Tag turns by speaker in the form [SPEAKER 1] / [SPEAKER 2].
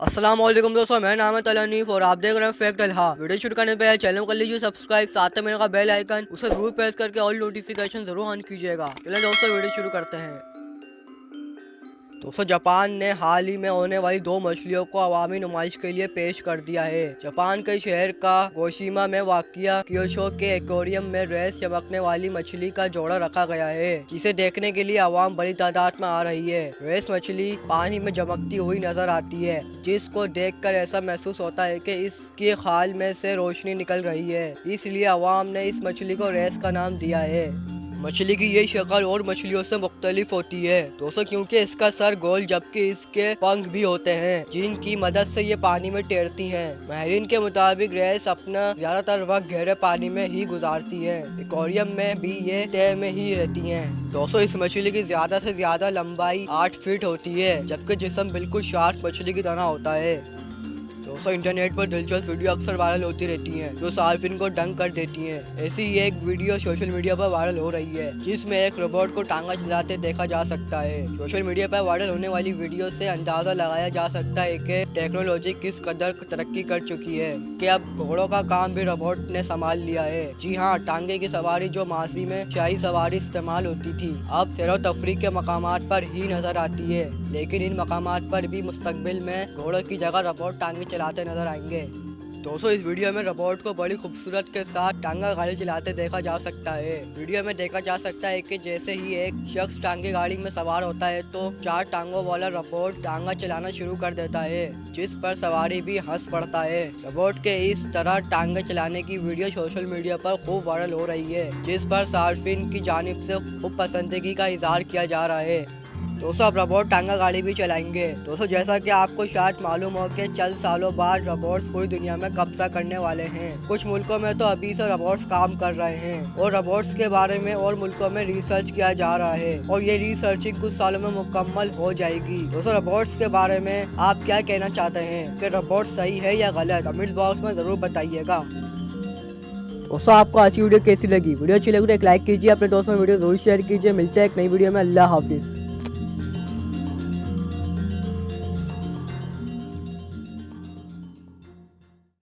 [SPEAKER 1] अस्सलाम वालेकुम दोस्तों, मेरा नाम है तलानीफ और आप देख रहे हैं फैक्ट अलहा। वीडियो शुरू करने पे चैनल कर लीजिए सब्सक्राइब, साथ में मेरे का बेल आइकन उसे जरूर प्रेस करके ऑल नोटिफिकेशन जरूर ऑन कीजिएगा। चलिए दोस्तों वीडियो शुरू करते हैं। दोस्तों जापान ने हाल ही में होने वाली दो मछलियों को अवामी नुमाइश के लिए पेश कर दिया है। जापान के शहर का गोशिमा में वाकिया क्योशो के एक्वेरियम में रेस चमकने वाली मछली का जोड़ा रखा गया है, जिसे देखने के लिए आवाम बड़ी तादाद में आ रही है। रेस मछली पानी में चमकती हुई नजर आती है, जिसको देखकर ऐसा महसूस होता है कि इसके खाल में से रोशनी निकल रही है। इसलिए आवाम ने इस मछली को रेस का नाम दिया है। मछली की ये शक्ल और मछलियों से मुख्तलिफ होती है दोस्तों, क्योंकि इसका सर गोल जबकि इसके पंख भी होते हैं, जिनकी मदद से ये पानी में तैरती हैं। माहिरीन के मुताबिक रेस अपना ज्यादातर वक्त गहरे पानी में ही गुजारती है। एक्वेरियम में भी ये तय में ही रहती हैं। दोस्तों इस मछली की ज्यादा से ज्यादा लंबाई 8 फीट होती है, जबकि जिस्म बिल्कुल शार्क मछली की तरह होता है। दोस्तों इंटरनेट पर दिलचस्प वीडियो अक्सर वायरल होती रहती हैं, जो सार्फिन को दंग कर देती हैं। ऐसी ही एक वीडियो सोशल मीडिया पर वायरल हो रही है, जिसमें एक रोबोट को टांगा चलाते देखा जा सकता है। सोशल मीडिया पर वायरल होने वाली वीडियो से अंदाजा लगाया जा सकता है कि टेक्नोलॉजी किस कदर तरक्की कर चुकी है कि अब घोड़ों का काम भी रोबोट ने संभाल लिया है। जी हाँ, टांगे की सवारी जो माजी में शाही सवारी इस्तेमाल होती थी, अब सैर व तफरीह के मकामात पर ही नजर आती है। लेकिन इन मकामात पर भी मुस्तकबिल में घोड़ों की जगह रोबोट टांगे चलाते नजर आएंगे। दोस्तों इस वीडियो में रोबोट को बड़ी खूबसूरत के साथ टांगा गाड़ी चलाते देखा जा सकता है। वीडियो में देखा जा सकता है कि जैसे ही एक शख्स टांगे गाड़ी में सवार होता है तो 4 टांगों वाला रोबोट टांगा चलाना शुरू कर देता है, जिस पर सवारी भी हंस पड़ता है। रोबोट के इस तरह टांगे चलाने की वीडियो सोशल मीडिया पर खूब वायरल हो रही है, जिस पर सार्फिन की जानिब से खूब पसंदगी का इजहार किया जा रहा है। दोस्तों अब रोबोट टांगा गाड़ी भी चलाएंगे। दोस्तों जैसा कि आपको शायद मालूम हो कि चंद सालों बाद रोबोट्स पूरी दुनिया में कब्जा करने वाले हैं। कुछ मुल्कों में तो अभी से रोबोट्स काम कर रहे हैं और रोबोट्स के बारे में और मुल्कों में रिसर्च किया जा रहा है और ये रिसर्चिंग कुछ सालों में मुकम्मल हो जाएगी। दोस्तों रोबोट्स के बारे में आप क्या कहना चाहते हैं कि रोबोट सही है या गलत? कमेंट बॉक्स में जरूर बताइएगा। दोस्तों आपको आज की वीडियो कैसी लगी? वीडियो अच्छी लगी तो एक लाइक कीजिए, अपने दोस्तों में वीडियो जरूर शेयर कीजिए। मिलते हैं एक नई वीडियो में। अल्लाह हाफिज।